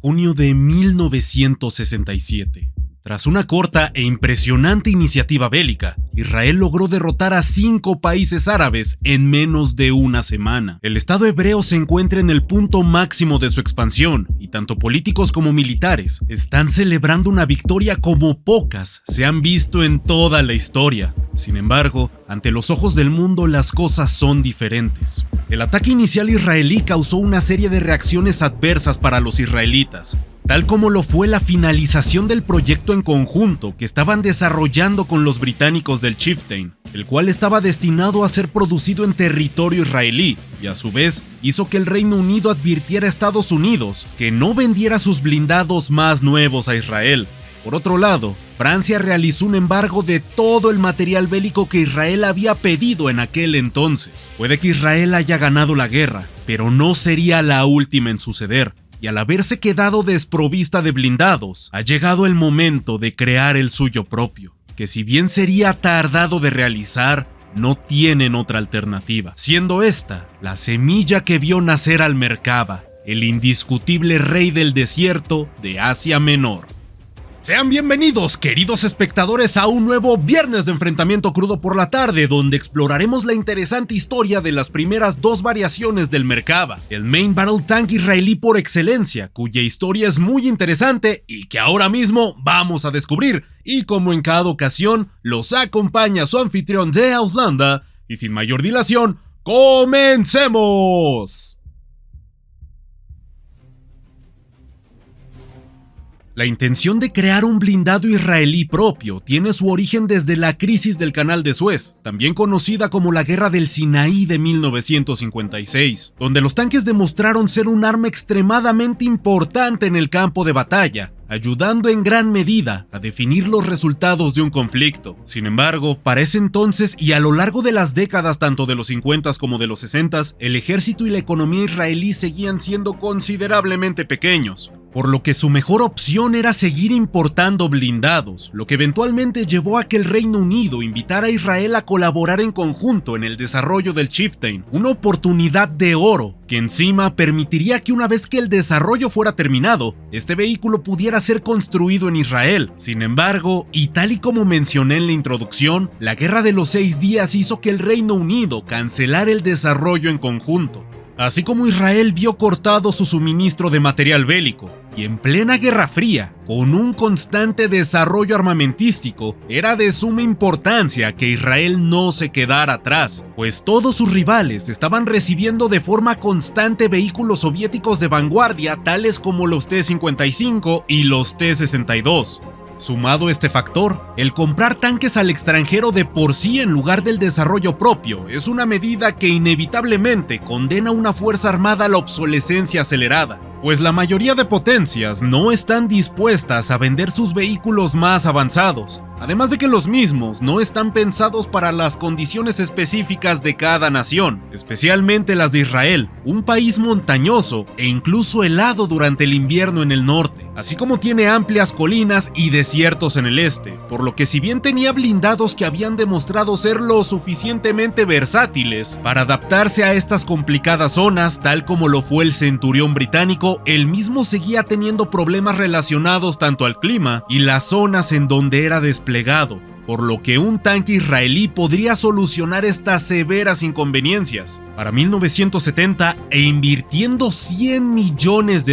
junio de 1967. Tras una corta e impresionante iniciativa bélica, Israel logró derrotar a 5 países árabes en menos de una semana. El Estado hebreo se encuentra en el punto máximo de su expansión, y tanto políticos como militares están celebrando una victoria como pocas se han visto en toda la historia. Sin embargo, ante los ojos del mundo las cosas son diferentes. El ataque inicial israelí causó una serie de reacciones adversas para los israelitas, tal como lo fue la finalización del proyecto en conjunto que estaban desarrollando con los británicos del Chieftain, el cual estaba destinado a ser producido en territorio israelí, y a su vez hizo que el Reino Unido advirtiera a Estados Unidos que no vendiera sus blindados más nuevos a Israel. Por otro lado, Francia realizó un embargo de todo el material bélico que Israel había pedido en aquel entonces. Puede que Israel haya ganado la guerra, pero no sería la última en suceder. Y al haberse quedado desprovista de blindados, ha llegado el momento de crear el suyo propio, que si bien sería tardado de realizar, no tienen otra alternativa, siendo esta la semilla que vio nacer al Merkaba, el indiscutible rey del desierto de Asia Menor. Sean bienvenidos, queridos espectadores, a un nuevo Viernes de Enfrentamiento Crudo por la tarde, donde exploraremos la interesante historia de las primeras 2 variaciones del Merkaba, el Main Battle Tank israelí por excelencia, cuya historia es muy interesante y que ahora mismo vamos a descubrir. Y como en cada ocasión, los acompaña su anfitrión de Auslanda, y sin mayor dilación, ¡comencemos! La intención de crear un blindado israelí propio tiene su origen desde la crisis del Canal de Suez, también conocida como la Guerra del Sinaí de 1956, donde los tanques demostraron ser un arma extremadamente importante en el campo de batalla, ayudando en gran medida a definir los resultados de un conflicto. Sin embargo, para ese entonces y a lo largo de las décadas tanto de los 50s como de los 60s, el ejército y la economía israelí seguían siendo considerablemente pequeños, por lo que su mejor opción era seguir importando blindados, lo que eventualmente llevó a que el Reino Unido invitara a Israel a colaborar en conjunto en el desarrollo del Chieftain, una oportunidad de oro que encima permitiría que una vez que el desarrollo fuera terminado, este vehículo pudiera ser construido en Israel. Sin embargo, y tal y como mencioné en la introducción, la Guerra de los 6 días hizo que el Reino Unido cancelara el desarrollo en conjunto, así como Israel vio cortado su suministro de material bélico. Y en plena Guerra Fría, con un constante desarrollo armamentístico, era de suma importancia que Israel no se quedara atrás, pues todos sus rivales estaban recibiendo de forma constante vehículos soviéticos de vanguardia tales como los T-55 y los T-62. Sumado este factor, el comprar tanques al extranjero de por sí en lugar del desarrollo propio es una medida que inevitablemente condena a una fuerza armada a la obsolescencia acelerada, pues la mayoría de potencias no están dispuestas a vender sus vehículos más avanzados, además de que los mismos no están pensados para las condiciones específicas de cada nación, especialmente las de Israel, un país montañoso e incluso helado durante el invierno en el norte, así como tiene amplias colinas y desiertos en el este, por lo que si bien tenía blindados que habían demostrado ser lo suficientemente versátiles para adaptarse a estas complicadas zonas, tal como lo fue el Centurión británico, el mismo seguía teniendo problemas relacionados tanto al clima y las zonas en donde era desplegado, por lo que un tanque israelí podría solucionar estas severas inconveniencias. Para 1970, e invirtiendo $100 millones,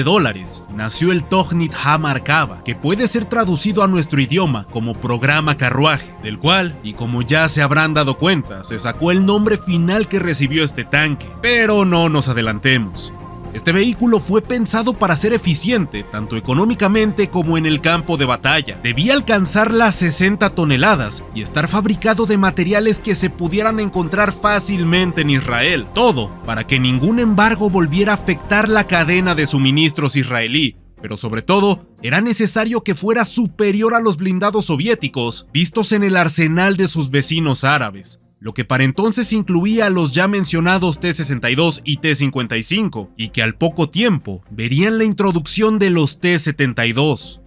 nació el Tochnit HaMarkava, que puede ser traducido a nuestro idioma como programa carruaje, del cual, y como ya se habrán dado cuenta, se sacó el nombre final que recibió este tanque. Pero no nos adelantemos. Este vehículo fue pensado para ser eficiente, tanto económicamente como en el campo de batalla. Debía alcanzar las 60 toneladas y estar fabricado de materiales que se pudieran encontrar fácilmente en Israel. Todo para que ningún embargo volviera a afectar la cadena de suministros israelí. Pero sobre todo, era necesario que fuera superior a los blindados soviéticos vistos en el arsenal de sus vecinos árabes, lo que para entonces incluía a los ya mencionados T-62 y T-55, y que al poco tiempo verían la introducción de los T-72.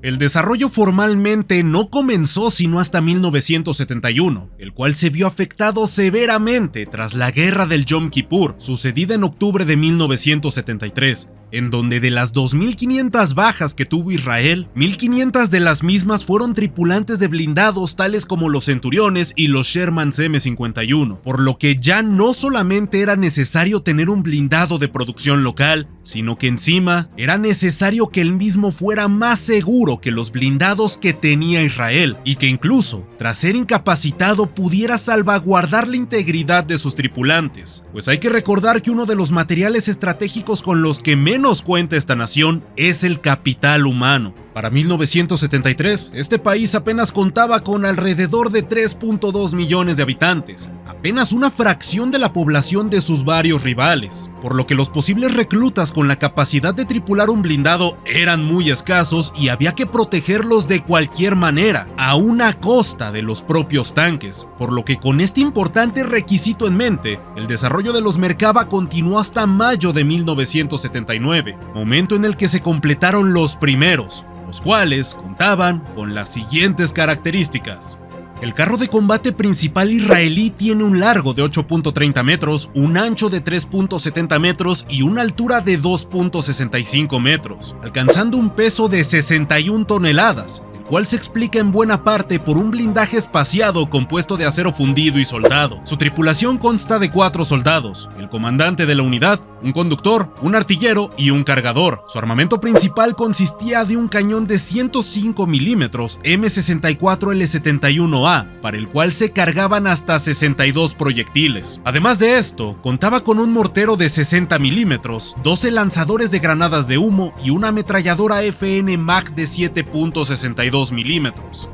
El desarrollo formalmente no comenzó sino hasta 1971, el cual se vio afectado severamente tras la Guerra del Yom Kippur, sucedida en octubre de 1973, en donde de las 2.500 bajas que tuvo Israel, 1.500 de las mismas fueron tripulantes de blindados tales como los Centuriones y los Sherman M51, por lo que ya no solamente era necesario tener un blindado de producción local, sino que encima era necesario que el mismo fuera más seguro que los blindados que tenía Israel, y que incluso, tras ser incapacitado, pudiera salvaguardar la integridad de sus tripulantes. Pues hay que recordar que uno de los materiales estratégicos con los que menos cuenta esta nación es el capital humano. Para 1973, este país apenas contaba con alrededor de 3.2 millones de habitantes, apenas una fracción de la población de sus varios rivales, por lo que los posibles reclutas con la capacidad de tripular un blindado eran muy escasos y había que protegerlos de cualquier manera, a una costa de los propios tanques, por lo que con este importante requisito en mente, el desarrollo de los Merkava continuó hasta mayo de 1979, momento en el que se completaron los primeros, los cuales contaban con las siguientes características. El carro de combate principal israelí tiene un largo de 8.30 metros, un ancho de 3.70 metros y una altura de 2.65 metros, alcanzando un peso de 61 toneladas, cual se explica en buena parte por un blindaje espaciado compuesto de acero fundido y soldado. Su tripulación consta de 4 soldados, el comandante de la unidad, un conductor, un artillero y un cargador. Su armamento principal consistía de un cañón de 105 milímetros M64L71A, para el cual se cargaban hasta 62 proyectiles. Además de esto, contaba con un mortero de 60 milímetros, 12 lanzadores de granadas de humo y una ametralladora FN MAC de 7.62 milímetros.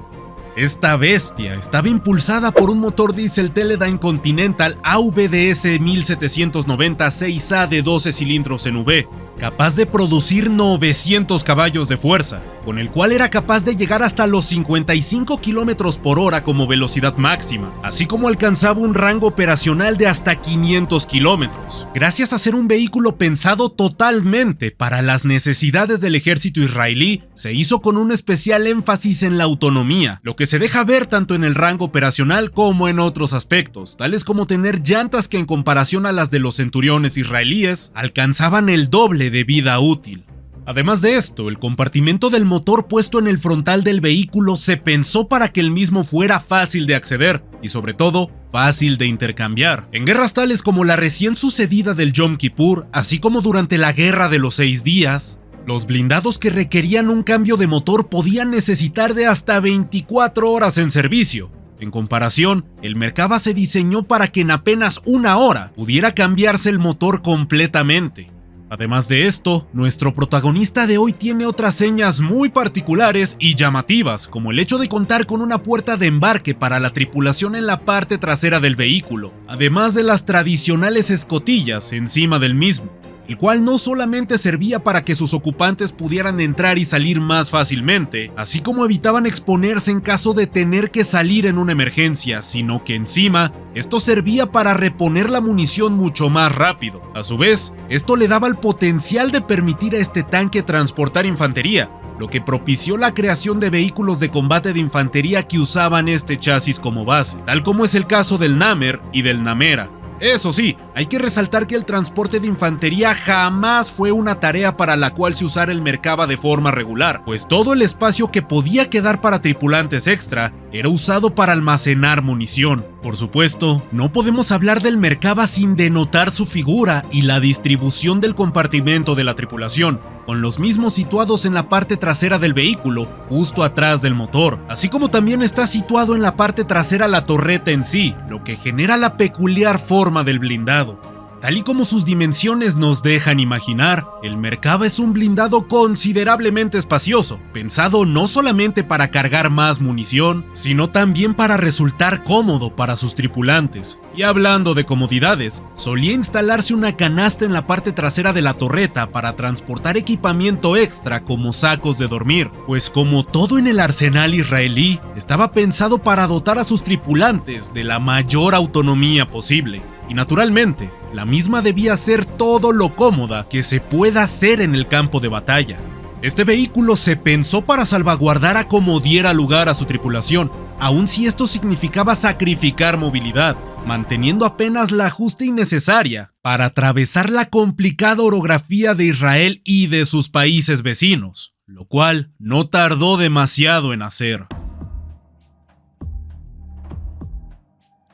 Esta bestia estaba impulsada por un motor diésel Teledyne Continental AVDS 1790 6A de 12 cilindros en V, capaz de producir 900 caballos de fuerza, con el cual era capaz de llegar hasta los 55 km por hora como velocidad máxima, así como alcanzaba un rango operacional de hasta 500 kilómetros. Gracias a ser un vehículo pensado totalmente para las necesidades del ejército israelí, se hizo con un especial énfasis en la autonomía, lo que se deja ver tanto en el rango operacional como en otros aspectos, tales como tener llantas que en comparación a las de los Centuriones israelíes, alcanzaban el doble de vida útil. Además de esto, el compartimento del motor puesto en el frontal del vehículo se pensó para que el mismo fuera fácil de acceder y sobre todo fácil de intercambiar. En guerras tales como la recién sucedida del Yom Kippur, así como durante la Guerra de los 6 días, los blindados que requerían un cambio de motor podían necesitar de hasta 24 horas en servicio. En comparación, el Merkava se diseñó para que en apenas una hora pudiera cambiarse el motor completamente. Además de esto, nuestro protagonista de hoy tiene otras señas muy particulares y llamativas, como el hecho de contar con una puerta de embarque para la tripulación en la parte trasera del vehículo, además de las tradicionales escotillas encima del mismo, el cual no solamente servía para que sus ocupantes pudieran entrar y salir más fácilmente, así como evitaban exponerse en caso de tener que salir en una emergencia, sino que encima, esto servía para reponer la munición mucho más rápido. A su vez, esto le daba el potencial de permitir a este tanque transportar infantería, lo que propició la creación de vehículos de combate de infantería que usaban este chasis como base, tal como es el caso del Namer y del Namera. Eso sí, hay que resaltar que el transporte de infantería jamás fue una tarea para la cual se usara el Merkava de forma regular, pues todo el espacio que podía quedar para tripulantes extra era usado para almacenar munición. Por supuesto, no podemos hablar del Merkava sin denotar su figura y la distribución del compartimento de la tripulación, con los mismos situados en la parte trasera del vehículo, justo atrás del motor, así como también está situado en la parte trasera la torreta en sí, lo que genera la peculiar forma del blindado. Tal y como sus dimensiones nos dejan imaginar, el Merkava es un blindado considerablemente espacioso, pensado no solamente para cargar más munición, sino también para resultar cómodo para sus tripulantes. Y hablando de comodidades, solía instalarse una canasta en la parte trasera de la torreta para transportar equipamiento extra como sacos de dormir, pues como todo en el arsenal israelí, estaba pensado para dotar a sus tripulantes de la mayor autonomía posible. Y naturalmente, la misma debía ser todo lo cómoda que se pueda hacer en el campo de batalla. Este vehículo se pensó para salvaguardar a como diera lugar a su tripulación, aun si esto significaba sacrificar movilidad, manteniendo apenas la justa y necesaria para atravesar la complicada orografía de Israel y de sus países vecinos, lo cual no tardó demasiado en hacer.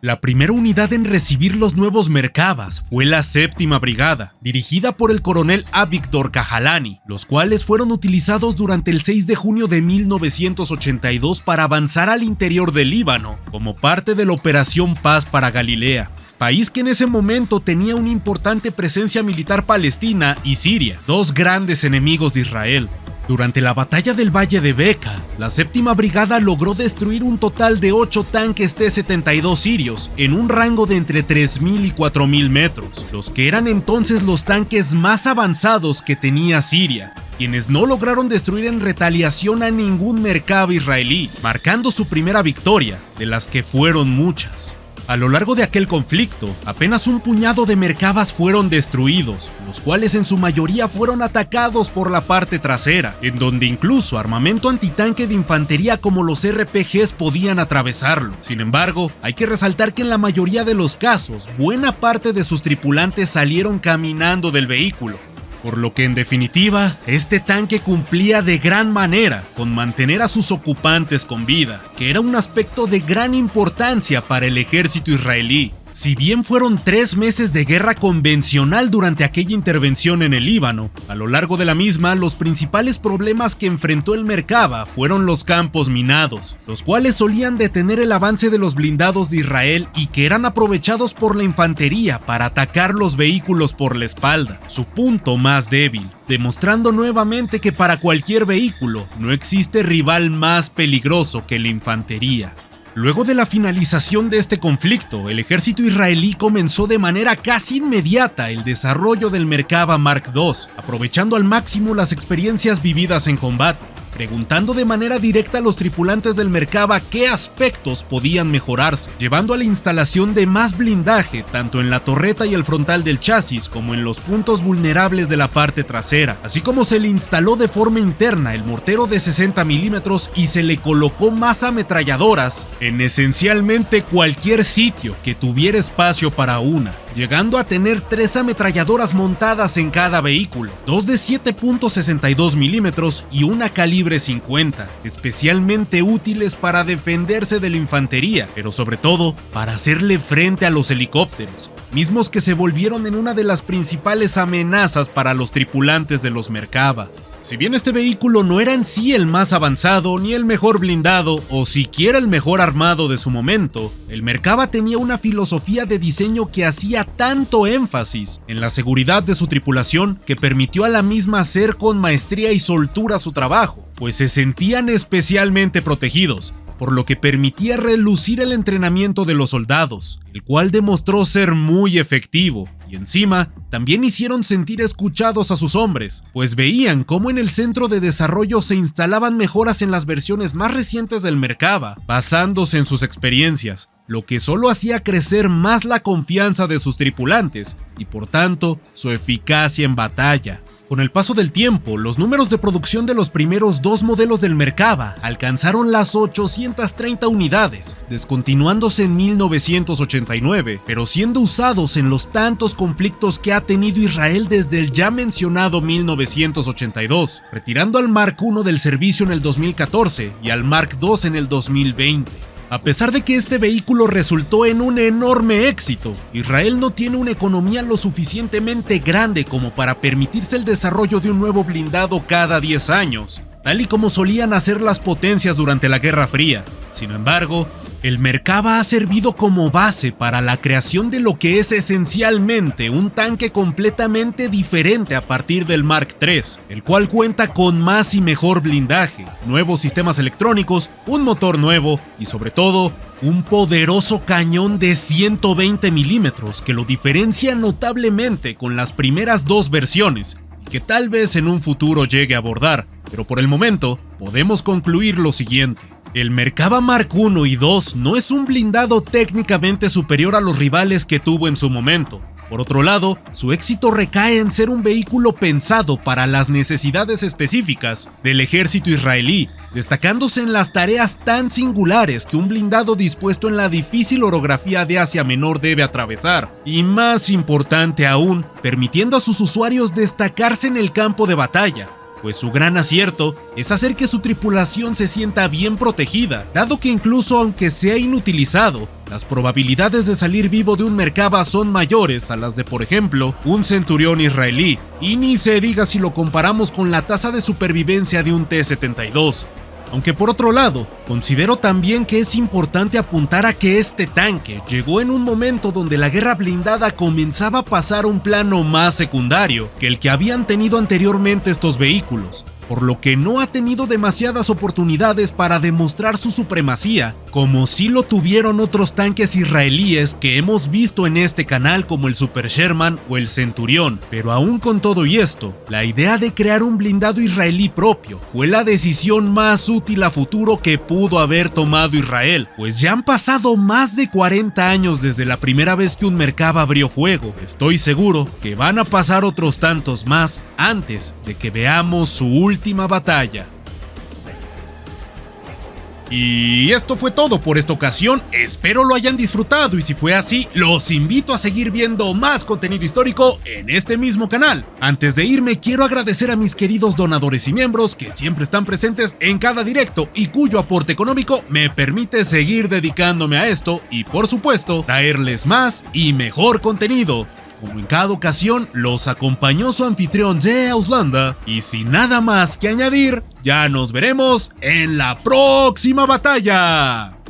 La primera unidad en recibir los nuevos Merkavas fue la Séptima Brigada, dirigida por el coronel Avigdor Kahalani, los cuales fueron utilizados durante el 6 de junio de 1982 para avanzar al interior del Líbano, como parte de la Operación Paz para Galilea, país que en ese momento tenía una importante presencia militar palestina y Siria, dos grandes enemigos de Israel. Durante la batalla del Valle de Beca, la Séptima Brigada logró destruir un total de 8 tanques T-72 sirios en un rango de entre 3.000 y 4.000 metros, los que eran entonces los tanques más avanzados que tenía Siria, quienes no lograron destruir en retaliación a ningún Merkava israelí, marcando su primera victoria, de las que fueron muchas. A lo largo de aquel conflicto, apenas un puñado de Merkavas fueron destruidos, los cuales en su mayoría fueron atacados por la parte trasera, en donde incluso armamento antitanque de infantería como los RPGs podían atravesarlo. Sin embargo, hay que resaltar que en la mayoría de los casos, buena parte de sus tripulantes salieron caminando del vehículo, por lo que en definitiva, este tanque cumplía de gran manera con mantener a sus ocupantes con vida, que era un aspecto de gran importancia para el ejército israelí. Si bien fueron 3 meses de guerra convencional durante aquella intervención en el Líbano, a lo largo de la misma, los principales problemas que enfrentó el Merkava fueron los campos minados, los cuales solían detener el avance de los blindados de Israel y que eran aprovechados por la infantería para atacar los vehículos por la espalda, su punto más débil, demostrando nuevamente que para cualquier vehículo no existe rival más peligroso que la infantería. Luego de la finalización de este conflicto, el ejército israelí comenzó de manera casi inmediata el desarrollo del Merkava Mark II, aprovechando al máximo las experiencias vividas en combate, preguntando de manera directa a los tripulantes del Merkava qué aspectos podían mejorarse, llevando a la instalación de más blindaje tanto en la torreta y el frontal del chasis como en los puntos vulnerables de la parte trasera, así como se le instaló de forma interna el mortero de 60 milímetros y se le colocó más ametralladoras en esencialmente cualquier sitio que tuviera espacio para una, llegando a tener 3 ametralladoras montadas en cada vehículo, 2 de 7.62 milímetros y una calibre 50, especialmente útiles para defenderse de la infantería, pero sobre todo para hacerle frente a los helicópteros, mismos que se volvieron en una de las principales amenazas para los tripulantes de los Merkava. Si bien este vehículo no era en sí el más avanzado, ni el mejor blindado, o siquiera el mejor armado de su momento, el Merkava tenía una filosofía de diseño que hacía tanto énfasis en la seguridad de su tripulación que permitió a la misma hacer con maestría y soltura su trabajo, pues se sentían especialmente protegidos, por lo que permitía relucir el entrenamiento de los soldados, el cual demostró ser muy efectivo, y encima también hicieron sentir escuchados a sus hombres, pues veían cómo en el centro de desarrollo se instalaban mejoras en las versiones más recientes del Merkava, basándose en sus experiencias, lo que solo hacía crecer más la confianza de sus tripulantes y por tanto su eficacia en batalla. Con el paso del tiempo, los números de producción de los primeros 2 modelos del Merkava alcanzaron las 830 unidades, descontinuándose en 1989, pero siendo usados en los tantos conflictos que ha tenido Israel desde el ya mencionado 1982, retirando al Mark I del servicio en el 2014 y al Mark II en el 2020. A pesar de que este vehículo resultó en un enorme éxito, Israel no tiene una economía lo suficientemente grande como para permitirse el desarrollo de un nuevo blindado cada 10 años, tal y como solían hacer las potencias durante la Guerra Fría. Sin embargo, el Merkava ha servido como base para la creación de lo que es esencialmente un tanque completamente diferente a partir del Mark III, el cual cuenta con más y mejor blindaje, nuevos sistemas electrónicos, un motor nuevo y sobre todo, un poderoso cañón de 120 milímetros que lo diferencia notablemente con las primeras 2 versiones y que tal vez en un futuro llegue a abordar, pero por el momento podemos concluir lo siguiente. El Merkava Mark I y II no es un blindado técnicamente superior a los rivales que tuvo en su momento. Por otro lado, su éxito recae en ser un vehículo pensado para las necesidades específicas del ejército israelí, destacándose en las tareas tan singulares que un blindado dispuesto en la difícil orografía de Asia Menor debe atravesar, y más importante aún, permitiendo a sus usuarios destacarse en el campo de batalla, pues su gran acierto es hacer que su tripulación se sienta bien protegida, dado que incluso aunque sea inutilizado, las probabilidades de salir vivo de un Merkava son mayores a las de, por ejemplo, un Centurión israelí, y ni se diga si lo comparamos con la tasa de supervivencia de un T-72. Aunque por otro lado, considero también que es importante apuntar a que este tanque llegó en un momento donde la guerra blindada comenzaba a pasar a un plano más secundario que el que habían tenido anteriormente estos vehículos, por lo que no ha tenido demasiadas oportunidades para demostrar su supremacía, como sí lo tuvieron otros tanques israelíes que hemos visto en este canal como el Super Sherman o el Centurión. Pero aún con todo y esto, la idea de crear un blindado israelí propio fue la decisión más útil a futuro que pudo haber tomado Israel, pues ya han pasado más de 40 años desde la primera vez que un Merkava abrió fuego. Estoy seguro que van a pasar otros tantos más antes de que veamos su última batalla. Y esto fue todo por esta ocasión, espero lo hayan disfrutado y si fue así, los invito a seguir viendo más contenido histórico en este mismo canal. Antes de irme, quiero agradecer a mis queridos donadores y miembros que siempre están presentes en cada directo y cuyo aporte económico me permite seguir dedicándome a esto y por supuesto, traerles más y mejor contenido. Como en cada ocasión, los acompañó su anfitrión de Auslanda, y sin nada más que añadir, ya nos veremos en la próxima batalla.